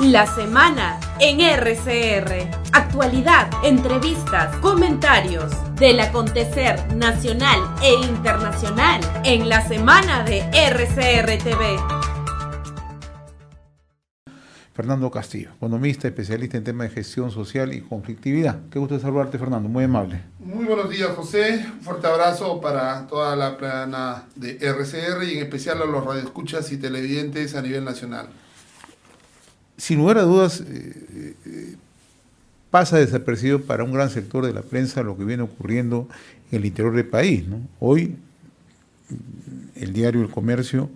La semana en RCR. Actualidad, entrevistas, comentarios del acontecer nacional e internacional en la semana de RCR TV. Fernando Castillo, economista, especialista en temas de gestión social y conflictividad. Qué gusto saludarte, Fernando, muy amable. Muy buenos días, José. Un fuerte abrazo para toda la plana de RCR y en especial a los radioescuchas y televidentes a nivel nacional. Sin lugar a dudas, pasa desapercibido para un gran sector de la prensa lo que viene ocurriendo en el interior del país, ¿no? Hoy, el diario El Comercio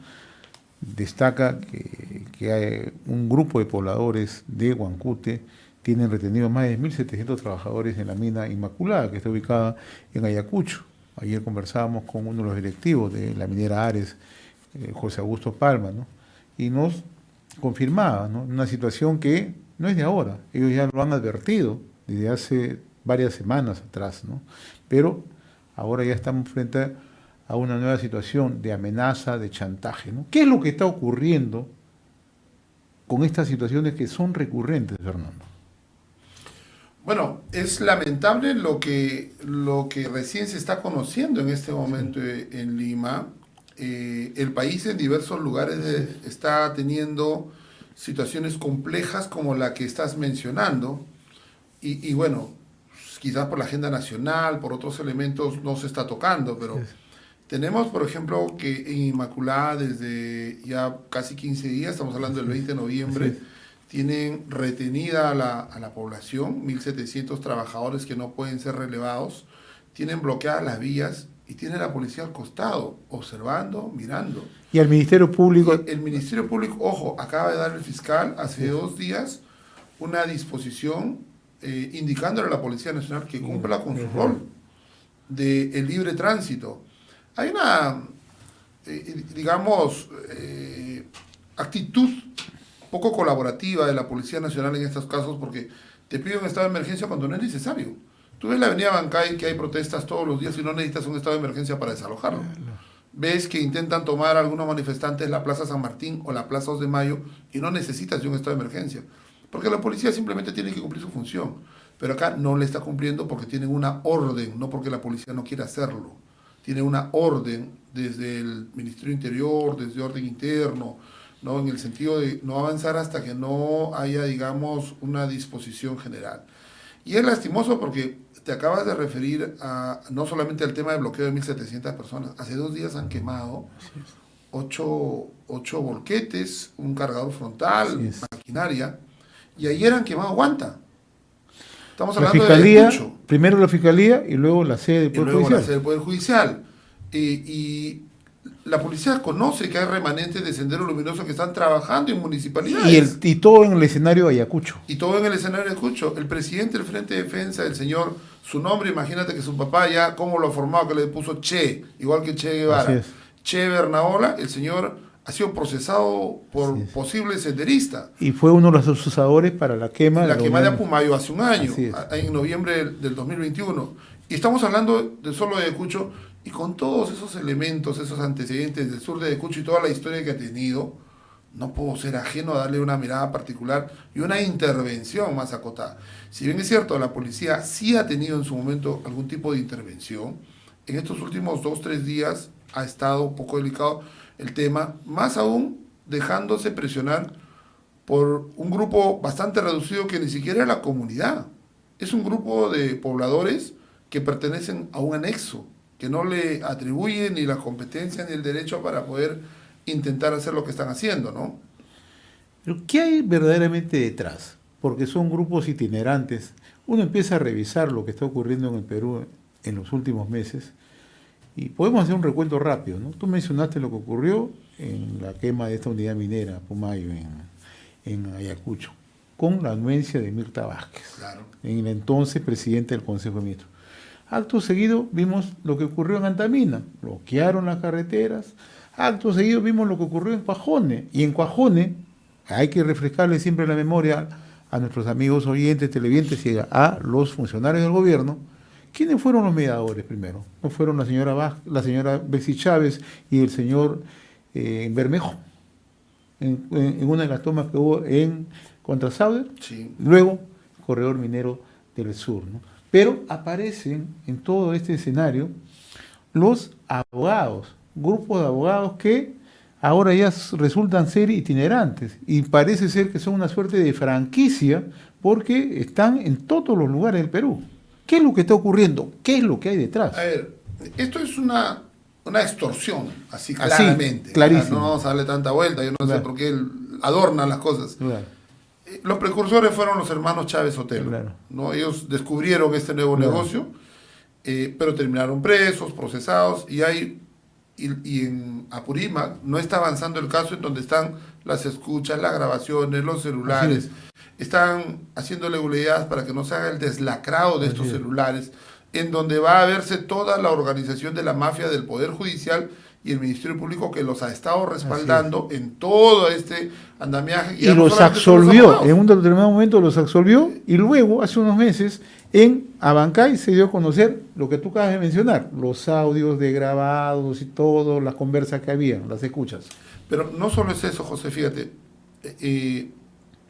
destaca que hay un grupo de pobladores de Huancute tienen retenidos más de 1.700 trabajadores en la mina Inmaculada, que está ubicada en Ayacucho. Ayer conversábamos con uno de los directivos de la minera Ares, José Augusto Palma, ¿no? Y nos confirmaba, ¿no?, una situación que no es de ahora, ellos ya lo han advertido desde hace varias semanas atrás, ¿no? Pero ahora ya estamos frente a una nueva situación de amenaza, de chantaje, ¿no? ¿Qué es lo que está ocurriendo con estas situaciones que son recurrentes, Fernando? Bueno, es lamentable lo que recién se está conociendo en este momento en Lima. El país en diversos lugares está teniendo situaciones complejas como la que estás mencionando y bueno, quizás por la agenda nacional, por otros elementos no se está tocando, pero tenemos, por ejemplo, que en Inmaculada desde ya casi 15 días, estamos hablando del 20 de noviembre, tienen retenida a la población, 1.700 trabajadores que no pueden ser relevados, tienen bloqueadas las vías y tiene la policía al costado, observando, mirando. ¿Y al Ministerio Público? El Ministerio Público, ojo, acaba de dar el fiscal hace 2 días una disposición indicándole a la Policía Nacional que cumpla con su rol de el libre tránsito. Hay una, digamos, actitud poco colaborativa de la Policía Nacional en estos casos porque te piden un estado de emergencia cuando no es necesario. Tú ves la avenida Bancay que hay protestas todos los días y no necesitas un estado de emergencia para desalojarlo. Ves que intentan tomar algunos manifestantes la Plaza San Martín o la Plaza 2 de Mayo y no necesitas de un estado de emergencia. Porque la policía simplemente tiene que cumplir su función. Pero acá no le está cumpliendo porque tienen una orden, no porque la policía no quiera hacerlo. Tiene una orden desde el Ministerio Interior, desde orden interno, ¿no?, en el sentido de no avanzar hasta que no haya, digamos, una disposición general. Y es lastimoso porque te acabas de referir a no solamente al tema de bloqueo de 1.700 personas. Hace 2 días han quemado 8 volquetes, un cargador frontal, maquinaria, y ayer han quemado Guanta. Estamos hablando la Fiscalía, de primero la Fiscalía y luego la sede del Poder Judicial. Y la policía conoce que hay remanentes de Sendero Luminoso que están trabajando en municipalidades. Y todo en el escenario de Ayacucho. Y todo en el escenario de Ayacucho. El presidente del Frente de Defensa, el señor, su nombre, imagínate que su papá ya, cómo lo ha formado, que le puso Che, igual que Che Guevara. Che Bernaola, el señor ha sido procesado por posible senderista. Y fue uno de los acusadores para la quema. La quema de Apumayo hace un año, en noviembre del 2021. Y estamos hablando de solo de Ayacucho, y con todos esos elementos, esos antecedentes del sur de Ayacucho y toda la historia que ha tenido, no puedo ser ajeno a darle una mirada particular y una intervención más acotada. Si bien es cierto, la policía sí ha tenido en su momento algún tipo de intervención, en estos últimos 2-3 días ha estado un poco delicado el tema, más aún dejándose presionar por un grupo bastante reducido que ni siquiera es la comunidad. Es un grupo de pobladores que pertenecen a un anexo, que no le atribuyen ni la competencia ni el derecho para poder intentar hacer lo que están haciendo, ¿no? Pero ¿qué hay verdaderamente detrás? Porque son grupos itinerantes. Uno empieza a revisar lo que está ocurriendo en el Perú en los últimos meses y podemos hacer un recuento rápido, ¿no? Tú mencionaste lo que ocurrió en la quema de esta unidad minera, Pumayo, en Ayacucho, con la anuencia de Mirta Vázquez, en el entonces presidente del Consejo de Ministros. Acto seguido vimos lo que ocurrió en Antamina, bloquearon las carreteras. Acto seguido vimos lo que ocurrió en Cuajone, y en Cuajone hay que refrescarle siempre la memoria a nuestros amigos oyentes, televidentes y a los funcionarios del gobierno. ¿Quiénes fueron los mediadores primero? ¿No fueron la señora Bexy Chávez y el señor Bermejo? en una de las tomas que hubo contra Sauder, Sí. luego Corredor Minero del Sur, ¿no? Pero aparecen en todo este escenario los abogados, grupos de abogados que ahora ya resultan ser itinerantes y parece ser que son una suerte de franquicia porque están en todos los lugares del Perú. ¿Qué es lo que está ocurriendo? ¿Qué es lo que hay detrás? A ver, esto es una extorsión, así Así, claramente. clarísimo. No vamos a darle tanta vuelta, yo no sé Claro. por qué adornan las cosas. Claro. Los precursores fueron los hermanos Chávez Sotelo. Claro. ¿No? Ellos descubrieron este nuevo Claro. negocio, pero terminaron presos, procesados, y en Apurímac no está avanzando el caso en donde están las escuchas, las grabaciones, los celulares. Están haciendo legalidades para que no se haga el deslacrado de estos celulares, en donde va a verse toda la organización de la mafia del Poder Judicial y el Ministerio Público que los ha estado respaldando en todo este andamiaje. Y ya no los solamente son los absolvió, abogados. en un determinado momento los absolvió y luego, hace unos meses, en Abancay se dio a conocer lo que tú acabas de mencionar, los audios de grabados y todo, las conversas que había, las escuchas. Pero no solo es eso, José, fíjate.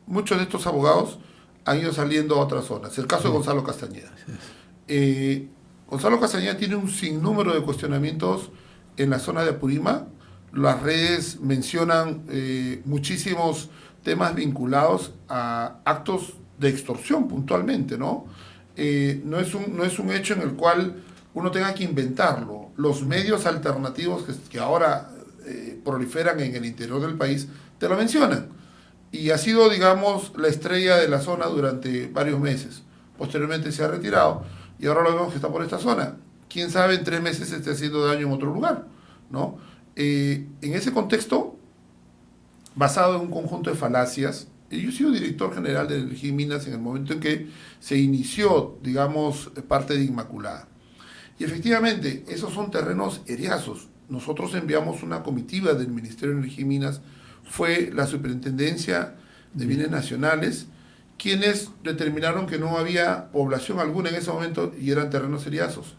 Muchos de estos abogados han ido saliendo a otras zonas. El caso de Gonzalo Castañeda. Gonzalo Castañeda tiene un sinnúmero de cuestionamientos en la zona de Apurímac. Las redes mencionan muchísimos temas vinculados a actos de extorsión puntualmente, ¿no? No es un hecho en el cual uno tenga que inventarlo. Los medios alternativos que ahora proliferan en el interior del país te lo mencionan. Y ha sido, digamos, la estrella de la zona durante varios meses. Posteriormente se ha retirado y ahora lo vemos que está por esta zona. Quién sabe, en 3 meses esté haciendo daño en otro lugar, ¿no? En ese contexto, basado en un conjunto de falacias, yo he sido director general de Energía y Minas en el momento en que se inició, digamos, parte de Inmaculada. Y efectivamente, esos son terrenos eriazos. Nosotros enviamos una comitiva del Ministerio de Energía y Minas, fue la Superintendencia de Bienes Nacionales, quienes determinaron que no había población alguna en ese momento y eran terrenos eriazos.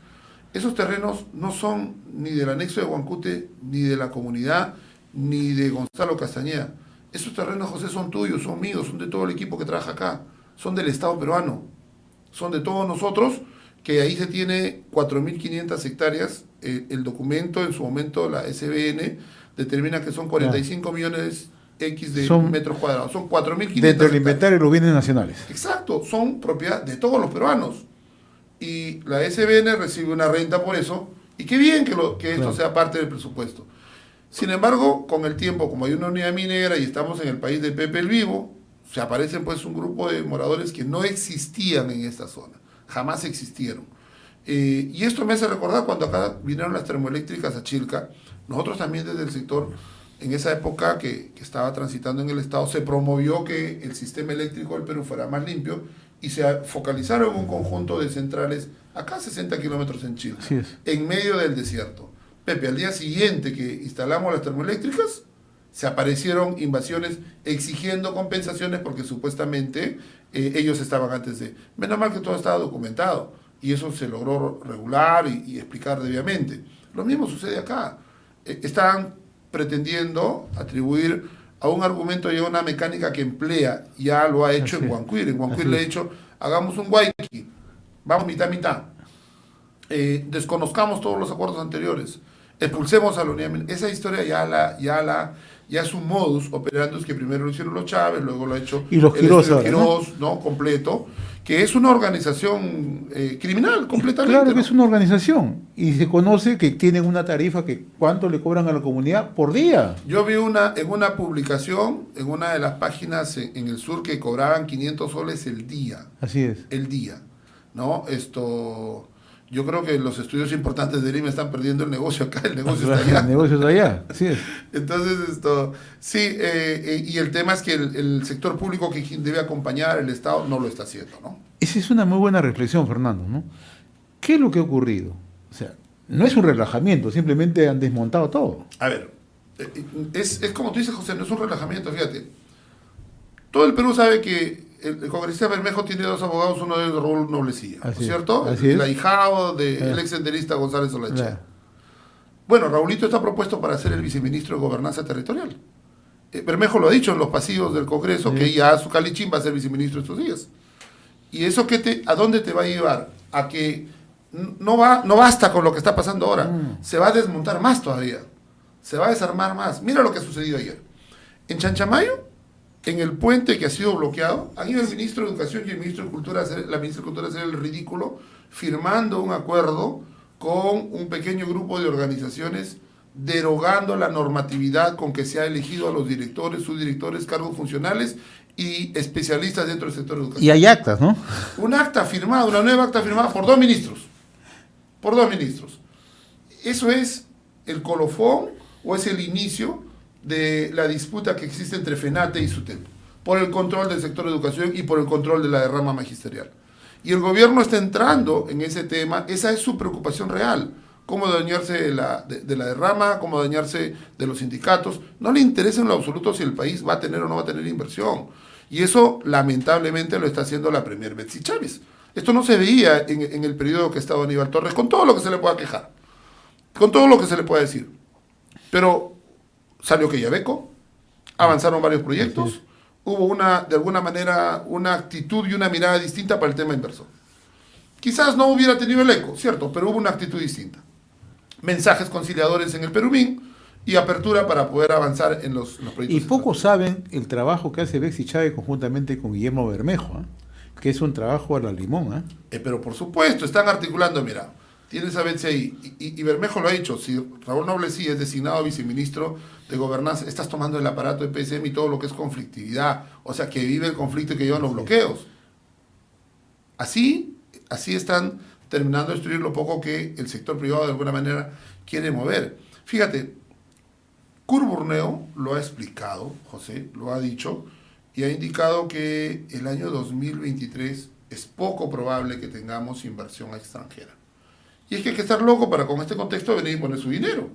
Esos terrenos no son ni del anexo de Huancute, ni de la comunidad, ni de Gonzalo Castañeda. Esos terrenos, José, son tuyos, son míos, son de todo el equipo que trabaja acá, son del Estado peruano, son de todos nosotros, que ahí se tiene 4.500 hectáreas. El documento, en su momento, la SBN, determina que son 45 millones X de metros cuadrados. Son 4.500 dentro del inventario de los bienes nacionales. Exacto, son propiedad de todos los peruanos. Y la SBN recibe una renta por eso, y qué bien que esto sea parte del presupuesto. Sin embargo, con el tiempo, como hay una unidad minera y estamos en el país de Pepe el Vivo, se aparecen pues un grupo de moradores que no existían en esta zona, jamás existieron. Y esto me hace recordar cuando acá vinieron las termoeléctricas a Chilca. Nosotros también desde el sector, en esa época que estaba transitando en el Estado, se promovió que el sistema eléctrico del Perú fuera más limpio y se focalizaron un conjunto de centrales acá a 60 kilómetros en Chilca, en medio del desierto. Pepe, al día siguiente que instalamos las termoeléctricas, se aparecieron invasiones exigiendo compensaciones porque supuestamente ellos estaban antes de... Menos mal que todo estaba documentado y eso se logró regular y explicar debidamente. Lo mismo sucede acá. Están pretendiendo atribuir a un argumento y a una mecánica que emplea, ya lo ha hecho en Huancuire. En Huancuire le ha dicho, hagamos un Guayqui, vamos mitad. Desconozcamos todos los acuerdos anteriores, expulsemos a la unidad minera. Esa historia ya es un modus operandi que primero lo hicieron los Chávez, luego lo ha hecho y los Quirós, ¿no? Completo, que es una organización criminal completamente. Claro que ¿no? es una organización y se conoce que tienen una tarifa que cuánto le cobran a la comunidad por día. Yo vi en una publicación, en una de las páginas en el sur, que cobraban 500 soles el día. Así es. El día, ¿no? Yo creo que los estudios importantes de Lima están perdiendo el negocio acá, el negocio está allá. El negocio está allá, así es. Entonces, sí, y el tema es que el sector público que debe acompañar, el Estado, no lo está haciendo, ¿no? Esa es una muy buena reflexión, Fernando, ¿no? ¿Qué es lo que ha ocurrido? O sea, no es un relajamiento, simplemente han desmontado todo. A ver, es como tú dices, José, no es un relajamiento, fíjate. Todo el Perú sabe que el congresista Bermejo tiene 2 abogados, uno de ellos Raúl Noblecilla, ¿no es cierto? El ahijado del ex senderista González Olaechea. Bueno, Raulito está propuesto para ser el viceministro de Gobernanza Territorial. Bermejo lo ha dicho en los pasillos del Congreso, que ya su Calichín va a ser viceministro estos días. ¿Y eso a dónde te va a llevar? A que no basta con lo que está pasando ahora, se va a desmontar más todavía, se va a desarmar más. Mira lo que ha sucedido ayer. En Chanchamayo, en el puente que ha sido bloqueado, han ido el ministro de Educación y el ministro de Cultura, la ministra de Cultura a hacer el ridículo, firmando un acuerdo con un pequeño grupo de organizaciones, derogando la normatividad con que se ha elegido a los directores, subdirectores, cargos funcionales y especialistas dentro del sector educativo. Y hay actas, ¿no? Un acta firmada, una nueva acta firmada por dos ministros. Por dos ministros. ¿Eso es el colofón o es el inicio de la disputa que existe entre FENATE y SUTEP por el control del sector de educación y por el control de la derrama magisterial? Y el gobierno está entrando en ese tema, esa es su preocupación real. Cómo dañarse de la derrama, cómo dañarse de los sindicatos. No le interesa en lo absoluto si el país va a tener o no va a tener inversión. Y eso, lamentablemente, lo está haciendo la premier Betsy Chávez. Esto no se veía en el periodo que ha estado Aníbal Torres, con todo lo que se le pueda quejar, con todo lo que se le pueda decir. Pero salió Quellaveco, avanzaron varios proyectos, hubo de alguna manera, una actitud y una mirada distinta para el tema inversor. Quizás no hubiera tenido el eco, cierto, pero hubo una actitud distinta. Mensajes conciliadores en el Perumín y apertura para poder avanzar en los proyectos. Y pocos saben el trabajo que hace Betsy Chávez conjuntamente con Guillermo Bermejo, que es un trabajo a la limón. Pero por supuesto, están articulando, mira, tienes a Betsy ahí, y Bermejo lo ha dicho, si Raúl Noble sí es designado viceministro de Gobernanza, estás tomando el aparato de PSM y todo lo que es conflictividad, o sea, que vive el conflicto y que llevan los bloqueos. Así están terminando de destruir lo poco que el sector privado de alguna manera quiere mover. Fíjate, Kurt Burneo lo ha explicado, José, lo ha dicho, y ha indicado que el año 2023 es poco probable que tengamos inversión extranjera. Y es que hay que estar loco para con este contexto venir y poner su dinero.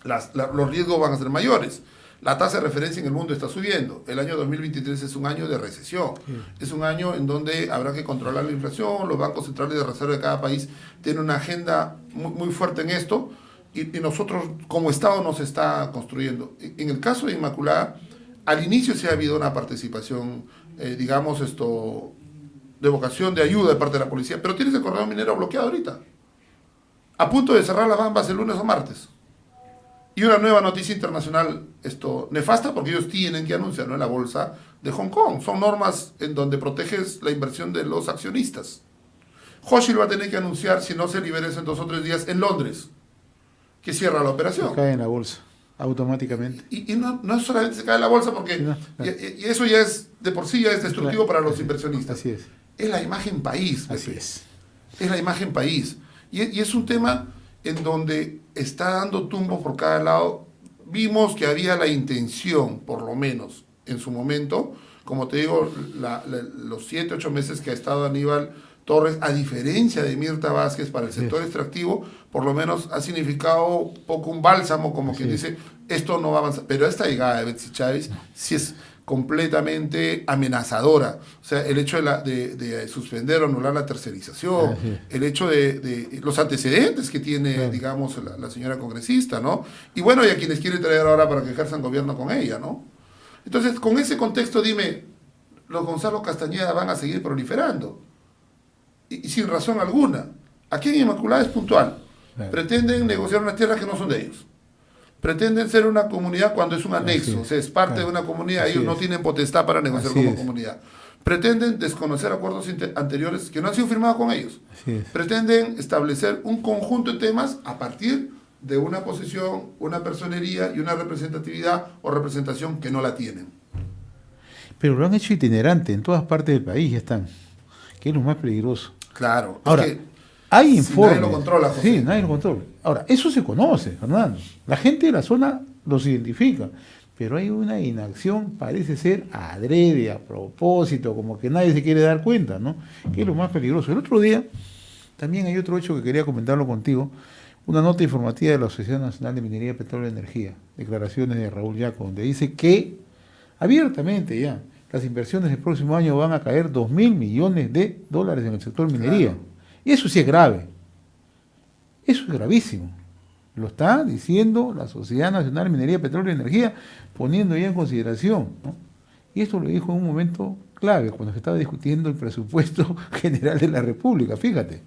Los riesgos van a ser mayores. La tasa de referencia en el mundo está subiendo. El año 2023 es un año de recesión. Es un año en donde habrá que controlar la inflación. Los bancos centrales de reserva de cada país tienen una agenda muy, muy fuerte en esto. Y nosotros, como Estado, nos está construyendo. En el caso de Inmaculada, al inicio sí ha habido una participación, de vocación de ayuda de parte de la policía. Pero tienes el corredor minero bloqueado ahorita. A punto de cerrar las bambas el lunes o martes. Y una nueva noticia internacional nefasta porque ellos tienen que anunciarlo en la bolsa de Hong Kong. Son normas en donde proteges la inversión de los accionistas. Hochschild va a tener que anunciar, si no se libera eso en 2 o 3 días, en Londres, que cierra la operación. Se cae en la bolsa, automáticamente. Y no solamente se cae en la bolsa porque sí, no, claro. y eso ya es, de por sí ya es destructivo para los inversionistas. Así es. Es la imagen país. Así Pepe. es la imagen país. Y es un tema en donde está dando tumbos por cada lado. Vimos que había la intención, por lo menos en su momento, como te digo, los 7, 8 meses que ha estado Aníbal Torres, a diferencia de Mirta Vázquez para el sector extractivo, por lo menos ha significado poco un bálsamo, como quien dice, esto no va a avanzar. Pero esta llegada de Betsy Chávez sí es completamente amenazadora. O sea, el hecho de suspender o anular la tercerización, el hecho de los antecedentes que tiene, digamos, la señora congresista, ¿no? Y bueno, y a quienes quiere traer ahora para que ejerzan gobierno con ella, ¿no? Entonces, con ese contexto, dime, los Gonzalo Castañeda van a seguir proliferando. Y sin razón alguna. Aquí en Inmaculada es puntual. Pretenden negociar unas tierras que no son de ellos. Pretenden ser una comunidad cuando es un anexo, o sea, es parte de una comunidad, ellos no tienen potestad para negociar como comunidad. Pretenden desconocer acuerdos anteriores que no han sido firmados con ellos. Pretenden establecer un conjunto de temas a partir de una posición, una personería y una representatividad o representación que no la tienen. Pero lo han hecho itinerante, en todas partes del país ya están, que es lo más peligroso. Claro. Ahora, hay informes. Nadie lo controla, José. Sí, nadie lo controla. Ahora, eso se conoce, Fernando. La gente de la zona los identifica. Pero hay una inacción, parece ser adrede, a propósito, como que nadie se quiere dar cuenta, ¿no? Que es lo más peligroso. El otro día, también hay otro hecho que quería comentarlo contigo, una nota informativa de la Sociedad Nacional de Minería, Petróleo y Energía, declaraciones de Raúl Yaco, donde dice que, abiertamente ya, las inversiones del próximo año van a caer $2.000 millones en el sector minería. Claro. Y eso sí es grave. Eso es gravísimo. Lo está diciendo la Sociedad Nacional de Minería, Petróleo y Energía, poniendo ya en consideración, ¿no? Y esto lo dijo en un momento clave, cuando se estaba discutiendo el presupuesto general de la República, fíjate.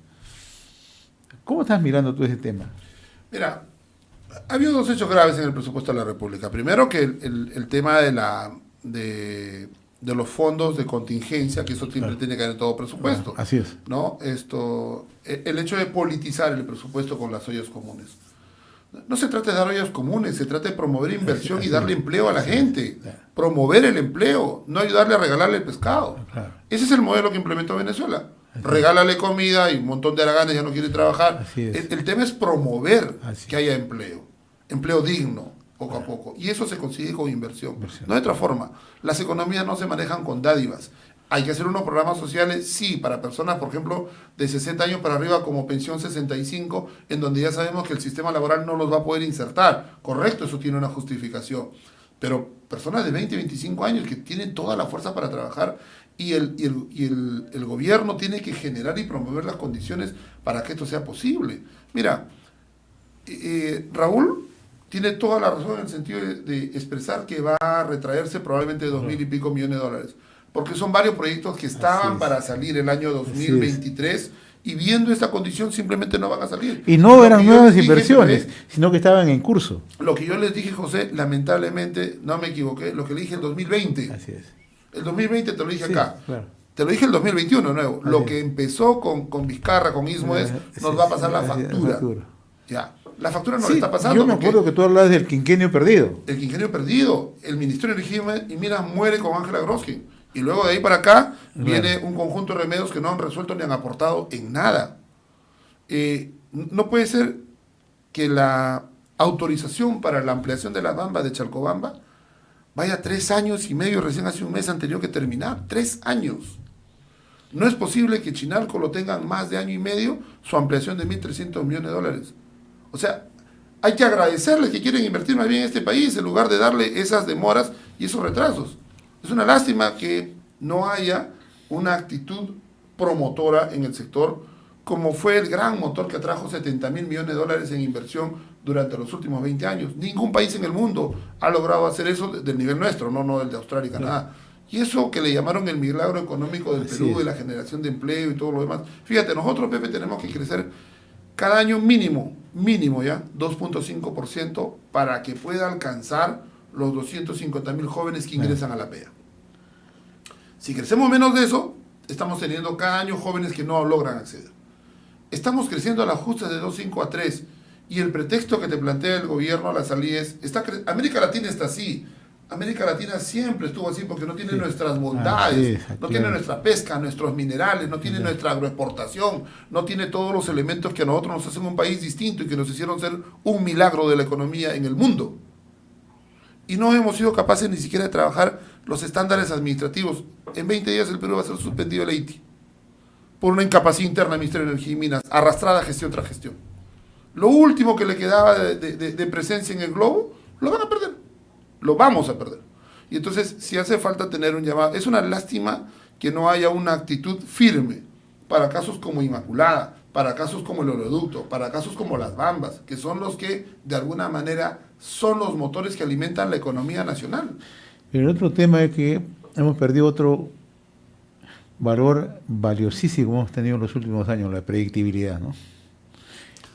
¿Cómo estás mirando tú ese tema? Mira, ha habido dos hechos graves en el presupuesto de la República. Primero, que el tema de los fondos de contingencia, que eso siempre tiene que haber en todo presupuesto. Así es. ¿No? El hecho de politizar el presupuesto con las ollas comunes. No se trata de dar ollas comunes, se trata de promover inversión y darle empleo a la gente. Promover el empleo, no ayudarle a regalarle el pescado. Ese es el modelo que implementó Venezuela. Regálale comida y un montón de haraganes ya no quieren trabajar. El tema es promover que haya empleo digno, poco a poco. Y eso se consigue con inversión. No de otra forma. Las economías no se manejan con dádivas. Hay que hacer unos programas sociales, sí, para personas, por ejemplo, de 60 años para arriba, como pensión 65, en donde ya sabemos que el sistema laboral no los va a poder insertar. Correcto, eso tiene una justificación. Pero personas de 20, 25 años que tienen toda la fuerza para trabajar y el gobierno tiene que generar y promover las condiciones para que esto sea posible. Mira, Raúl tiene toda la razón en el sentido de expresar que va a retraerse probablemente 2.000 y pico millones de dólares. Porque son varios proyectos que estaban para salir el año 2023 y viendo esta condición simplemente no van a salir. Y no eran nuevas inversiones, sino que estaban en curso. Lo que yo les dije, José, lamentablemente, no me equivoqué, lo que le dije el 2020. Así es. El 2020 te lo dije acá. Claro. Te lo dije el 2021 de nuevo. Así lo es. que empezó con Vizcarra, con Istmo, nos va a pasar la factura. Ya. La factura no le está pasando. Yo me acuerdo que tú hablabas del quinquenio perdido. El quinquenio perdido. El Ministerio de Energía y Minas muere con Ángela Groskin. Y luego de ahí para acá viene un conjunto de remedios que no han resuelto ni han aportado en nada. No puede ser que la autorización para la ampliación de la bamba de Chalcobamba vaya 3 años y medio, recién hace un mes han tenido que terminar. 3 años. No es posible que Chinalco lo tengan más de año y medio su ampliación de 1.300 millones de dólares. O sea, hay que agradecerles que quieren invertir más bien en este país en lugar de darle esas demoras y esos retrasos. Es una lástima que no haya una actitud promotora en el sector, como fue el gran motor que atrajo 70.000 millones de dólares en inversión durante los últimos 20 años. Ningún país en el mundo ha logrado hacer eso del nivel nuestro, no del de Australia y Canadá. Y eso que le llamaron el milagro económico del Perú, de la generación de empleo y todo lo demás. Fíjate, nosotros, Pepe, tenemos que crecer cada año mínimo ya, 2.5% para que pueda alcanzar los 250.000 jóvenes que ingresan a la PEA. Si crecemos menos de eso, estamos teniendo cada año jóvenes que no logran acceder. Estamos creciendo a las justas de 2.5 a 3, y el pretexto que te plantea el gobierno a la salida es, América Latina está así. América Latina siempre estuvo así porque no tiene nuestras bondades, no tiene nuestra pesca, nuestros minerales, no tiene nuestra agroexportación, no tiene todos los elementos que a nosotros nos hacen un país distinto y que nos hicieron ser un milagro de la economía en el mundo. Y no hemos sido capaces ni siquiera de trabajar los estándares administrativos. En 20 días el Perú va a ser suspendido el EITI por una incapacidad interna del Ministerio de Energía y Minas, arrastrada gestión tras gestión. Lo último que le quedaba de presencia en el globo, lo van a perder. Lo vamos a perder. Y entonces, si hace falta tener un llamado, es una lástima que no haya una actitud firme para casos como Inmaculada, para casos como el oleoducto, para casos como las bambas, que son los que, de alguna manera, son los motores que alimentan la economía nacional. Pero el otro tema es que hemos perdido otro valor valiosísimo que hemos tenido en los últimos años, la predictibilidad, ¿no?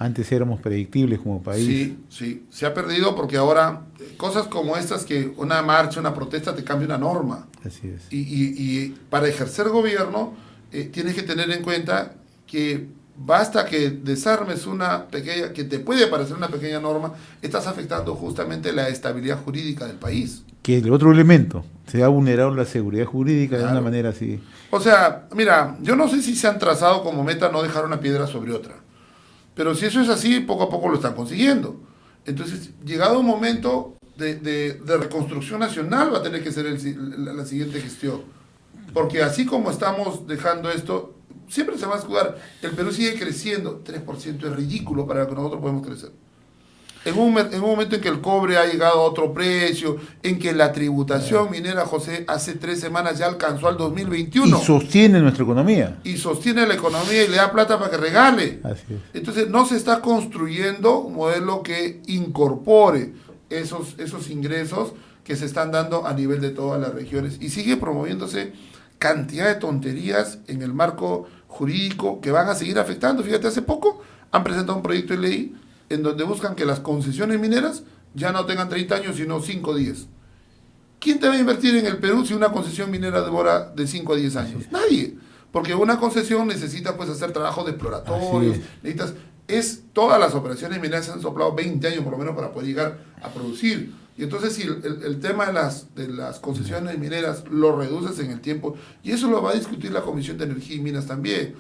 Antes éramos predictibles como país. Sí, se ha perdido porque ahora cosas como estas, que una marcha, una protesta te cambia una norma. Así es. Y para ejercer gobierno tienes que tener en cuenta que basta que desarmes una pequeña, que te puede parecer una pequeña norma, estás afectando justamente la estabilidad jurídica del país. Que es el otro elemento, se ha vulnerado la seguridad jurídica de una manera así. O sea, mira, yo no sé si se han trazado como meta no dejar una piedra sobre otra, pero si eso es así, poco a poco lo están consiguiendo. Entonces, llegado un momento de reconstrucción nacional, va a tener que ser la siguiente gestión. Porque así como estamos dejando esto, siempre se va a escudar. El Perú sigue creciendo. 3% es ridículo para lo que nosotros podemos crecer. En un momento en que el cobre ha llegado a otro precio, en que la tributación minera, José, hace 3 semanas ya alcanzó al 2021. Y sostiene nuestra economía. Y sostiene la economía y le da plata para que regale. Así es. Entonces no se está construyendo un modelo que incorpore esos ingresos que se están dando a nivel de todas las regiones. Y sigue promoviéndose cantidad de tonterías en el marco jurídico que van a seguir afectando. Fíjate, hace poco han presentado un proyecto de ley en donde buscan que las concesiones mineras ya no tengan 30 años, sino 5 o 10. ¿Quién te va a invertir en el Perú si una concesión minera demora de 5 a 10 años? Nadie. Porque una concesión necesita pues hacer trabajos de exploratorios, todas las operaciones mineras se han soplado 20 años por lo menos para poder llegar a producir. Y entonces si el tema de las concesiones mineras lo reduces en el tiempo, y eso lo va a discutir la Comisión de Energía y Minas también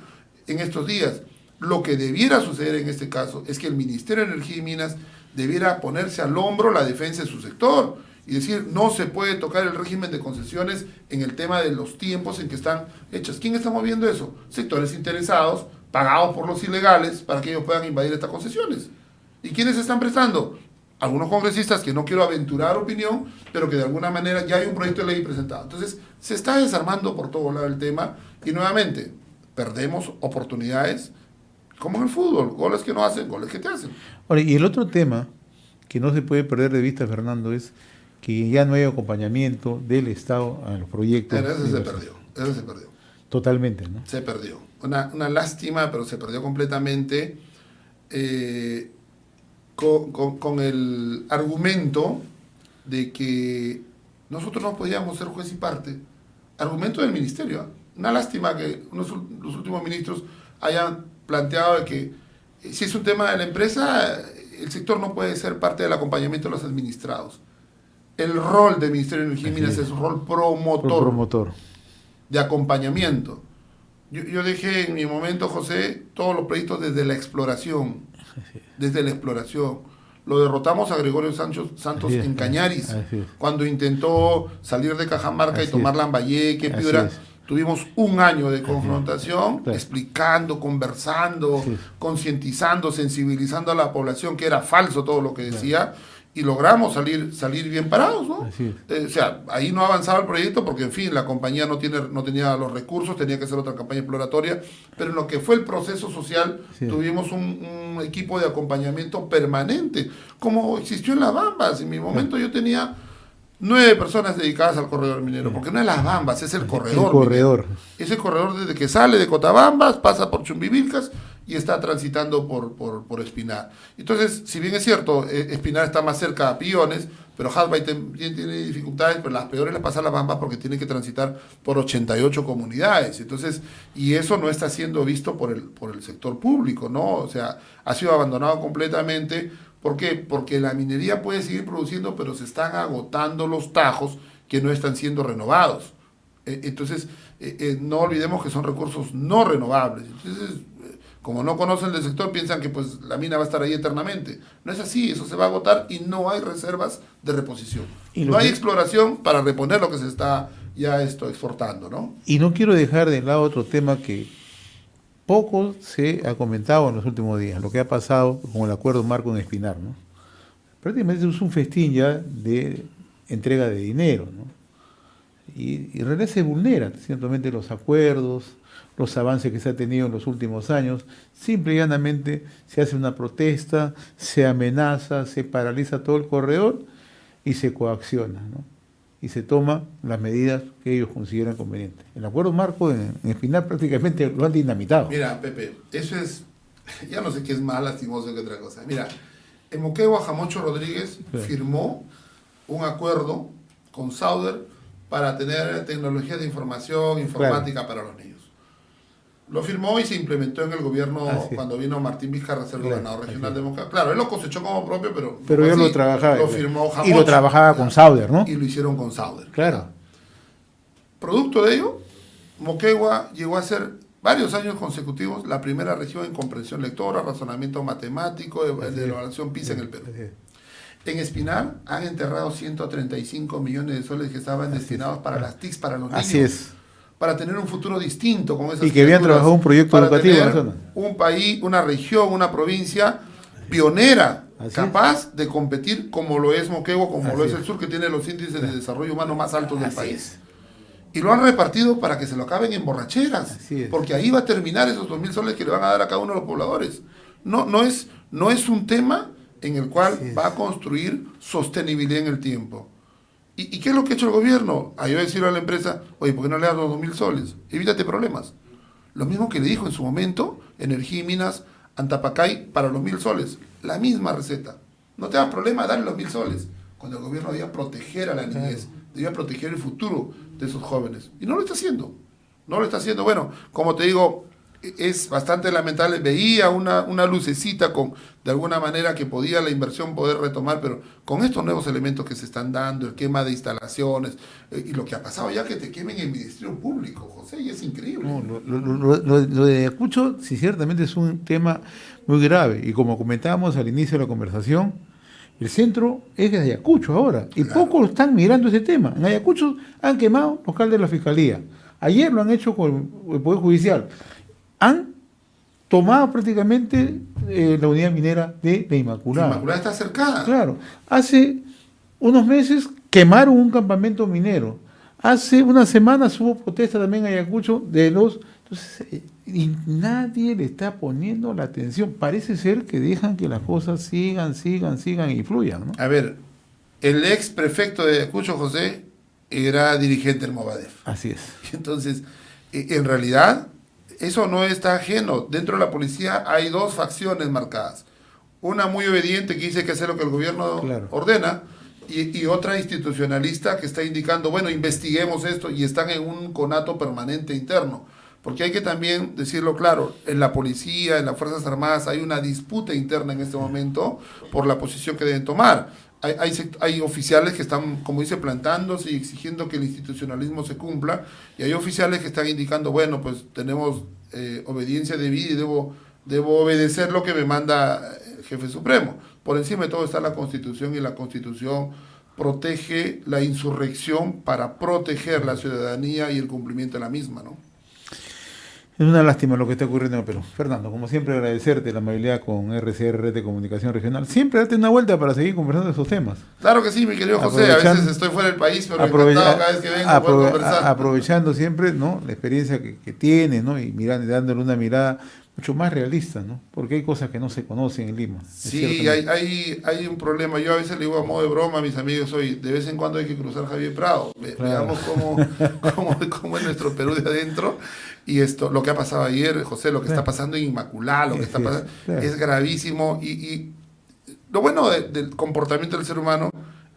en estos días. Lo que debiera suceder en este caso es que el Ministerio de Energía y Minas debiera ponerse al hombro la defensa de su sector y decir, no se puede tocar el régimen de concesiones en el tema de los tiempos en que están hechas. ¿Quién está moviendo eso? Sectores interesados, pagados por los ilegales, para que ellos puedan invadir estas concesiones. ¿Y quiénes se están prestando? Algunos congresistas que no quiero aventurar opinión, pero que de alguna manera ya hay un proyecto de ley presentado. Entonces, se está desarmando por todo lado el tema y nuevamente perdemos oportunidades como en el fútbol, goles que no hacen, goles que te hacen. Ahora, y el otro tema que no se puede perder de vista, Fernando, es que ya no hay acompañamiento del Estado a los proyectos. Pero ese se perdió. Totalmente, ¿no? Se perdió. Una lástima, pero se perdió completamente con el argumento de que nosotros no podíamos ser juez y parte. Argumento del ministerio. Una lástima que los últimos ministros hayan planteado de que si es un tema de la empresa, el sector no puede ser parte del acompañamiento de los administrados. El rol del Ministerio de Energía y Minas es un rol promotor de acompañamiento. Yo dejé en mi momento, José, todos los proyectos desde la exploración. Lo derrotamos a Gregorio Santos en Cañaris, cuando intentó salir de Cajamarca y tomar Lambayeque, Piura. Tuvimos un año de confrontación, explicando, conversando, concientizando, sensibilizando a la población que era falso todo lo que decía, y logramos salir bien parados, ¿no? O sea, ahí no avanzaba el proyecto porque, en fin, la compañía no tenía los recursos, tenía que hacer otra campaña exploratoria, pero en lo que fue el proceso social tuvimos un equipo de acompañamiento permanente, como existió en Las Bambas. En mi momento yo tenía 9 personas dedicadas al corredor minero, porque no es Las Bambas, es el corredor. Es el corredor desde que sale de Cotabambas, pasa por Chumbivilcas y está transitando por Espinar. Entonces, si bien es cierto, Espinar está más cerca a Piones, pero Hasbay también tiene dificultades, pero las peores las pasa a Las Bambas porque tiene que transitar por 88 comunidades. Entonces, y eso no está siendo visto por el sector público, ¿no? O sea, ha sido abandonado completamente. ¿Por qué? Porque la minería puede seguir produciendo, pero se están agotando los tajos que no están siendo renovados. Entonces, no olvidemos que son recursos no renovables. Entonces, como no conocen del sector, piensan que pues la mina va a estar ahí eternamente. No es así, eso se va a agotar y no hay reservas de reposición. No hay exploración para reponer lo que se está ya exportando, ¿no? Y no quiero dejar de lado otro tema que poco se ha comentado en los últimos días, lo que ha pasado con el acuerdo marco en Espinar, ¿no? Prácticamente es un festín ya de entrega de dinero, ¿no? Y en realidad se vulneran ciertamente los acuerdos, los avances que se ha tenido en los últimos años. Simple y llanamente se hace una protesta, se amenaza, se paraliza todo el corredor y se coacciona, ¿no? Y se toma las medidas que ellos consideran convenientes. El acuerdo marco en Espinar prácticamente lo han dinamitado. Mira, Pepe, eso es, ya no sé qué es más lastimoso que otra cosa. Mira, en Moquegua, Jamocho Rodríguez firmó un acuerdo con Sauder para tener tecnologías de información, informática para los niños. Lo firmó y se implementó en el gobierno cuando vino Martín Vizcarra a ser gobernador regional de Moquegua. Claro, él lo cosechó como propio, pero ya lo trabajaba. Lo firmó Jamocho, y lo trabajaba con Sauder, ¿no? Y lo hicieron con Sauder. Claro. Producto de ello, Moquegua llegó a ser varios años consecutivos la primera región en comprensión lectora, razonamiento matemático, de evaluación PISA en el Perú. En Espinar han enterrado 135 millones de soles que estaban destinados para las TICs, para los niños. Así es. Para tener un futuro distinto con esas. Y que habían trabajado un proyecto educativo en la zona. Un país, una región, una provincia pionera capaz de competir como lo es Moquegua, como lo es el sur, que tiene los índices de desarrollo humano más altos del país. Y lo han repartido para que se lo acaben en borracheras, porque ahí va a terminar esos 2.000 soles que le van a dar a cada uno de los pobladores. No es un tema en el cual va a construir sostenibilidad en el tiempo. ¿Y qué es lo que ha hecho el gobierno? Yo voy a decirle a la empresa, oye, ¿por qué no le das los 2.000 soles? Evítate problemas. Lo mismo que le dijo en su momento Energía y Minas Antapacay para los 1.000 soles. La misma receta. No te hagas problema darle los 1.000 soles. Cuando el gobierno debía proteger a la niñez, debía proteger el futuro de esos jóvenes. Y no lo está haciendo. No lo está haciendo. Bueno, como te digo, es bastante lamentable. Veía una lucecita de alguna manera que podía la inversión poder retomar, pero con estos nuevos elementos que se están dando, el quema de instalaciones, y lo que ha pasado ya que te quemen el Ministerio Público, José, y es increíble. No, lo de Ayacucho, sí, ciertamente es un tema muy grave, y como comentábamos al inicio de la conversación, el centro es de Ayacucho ahora, y pocos están mirando ese tema. En Ayacucho han quemado local de la Fiscalía, ayer lo han hecho con el Poder Judicial, han tomado prácticamente la unidad minera de la Inmaculada. La Inmaculada está cercada. Claro. Hace unos meses quemaron un campamento minero. Hace unas semanas hubo protesta también en Ayacucho de los... Entonces, y nadie le está poniendo la atención. Parece ser que dejan que las cosas sigan y fluyan, ¿no? A ver, el ex prefecto de Ayacucho, José, era dirigente del Movadef. Así es. Entonces, en realidad... eso no está ajeno. Dentro de la policía hay dos facciones marcadas. Una muy obediente que dice que hace lo que el gobierno ordena y otra institucionalista que está indicando, bueno, investiguemos esto, y están en un conato permanente interno. Porque hay que también decirlo claro, en la policía, en las Fuerzas Armadas hay una disputa interna en este momento por la posición que deben tomar. Hay oficiales que están, como dice, plantándose y exigiendo que el institucionalismo se cumpla, y hay oficiales que están indicando, bueno, pues tenemos obediencia debida y debo obedecer lo que me manda el jefe supremo. Por encima de todo está la Constitución, y la Constitución protege la insurrección para proteger la ciudadanía y el cumplimiento de la misma, ¿no? Es una lástima lo que está ocurriendo en el Perú. Fernando, como siempre, agradecerte la amabilidad con RCR, Red de Comunicación Regional. Siempre date una vuelta para seguir conversando de esos temas. Claro que sí, mi querido José. A veces estoy fuera del país, pero encantado cada vez que vengo poder conversar. Aprovechando siempre, ¿no?, la experiencia que tienes, ¿no?, y dándole una mirada mucho más realista, ¿no? Porque hay cosas que no se conocen en Lima. Sí, hay un problema. Yo a veces le digo a modo de broma a mis amigos, hoy de vez en cuando hay que cruzar Javier Prado. Veamos cómo es nuestro Perú de adentro. Y esto, lo que ha pasado ayer, José, lo que está pasando en Inmaculada, lo que está pasando, es gravísimo. Y lo bueno del comportamiento del ser humano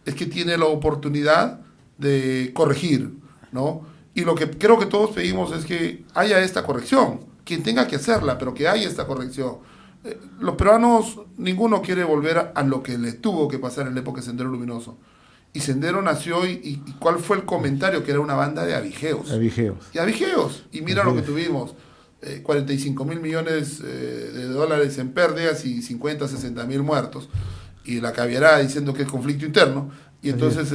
es que tiene la oportunidad de corregir, ¿no? Y lo que creo que todos pedimos es que haya esta corrección, quien tenga que hacerla, pero que haya esta corrección. Los peruanos, ninguno quiere volver a lo que le tuvo que pasar en la época de Sendero Luminoso. Y Sendero nació, y ¿cuál fue el comentario? Que era una banda de avijeos. Y mira lo que tuvimos, 45 mil millones de dólares en pérdidas y 50, 60 mil muertos. Y la caviarada diciendo que es conflicto interno. Y entonces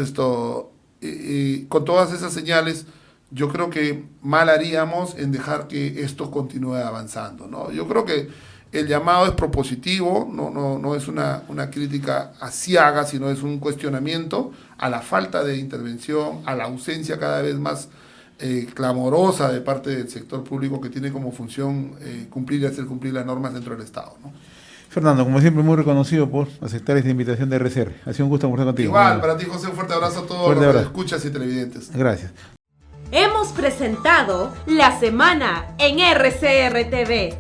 con todas esas señales, yo creo que mal haríamos en dejar que esto continúe avanzando, ¿no? Yo creo que el llamado es propositivo, no es una crítica aciaga, sino es un cuestionamiento a la falta de intervención, a la ausencia cada vez más clamorosa de parte del sector público, que tiene como función cumplir y hacer cumplir las normas dentro del Estado, ¿no? Fernando, como siempre, muy reconocido por aceptar esta invitación de RCR. Ha sido un gusto conversar contigo. Igual, para ti, José, un fuerte abrazo a todos los escuchas y televidentes. Gracias. Hemos presentado La Semana en RCR TV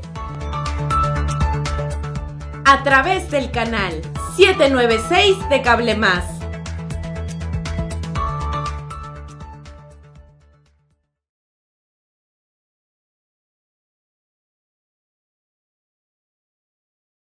a través del canal 796 de Cable Más.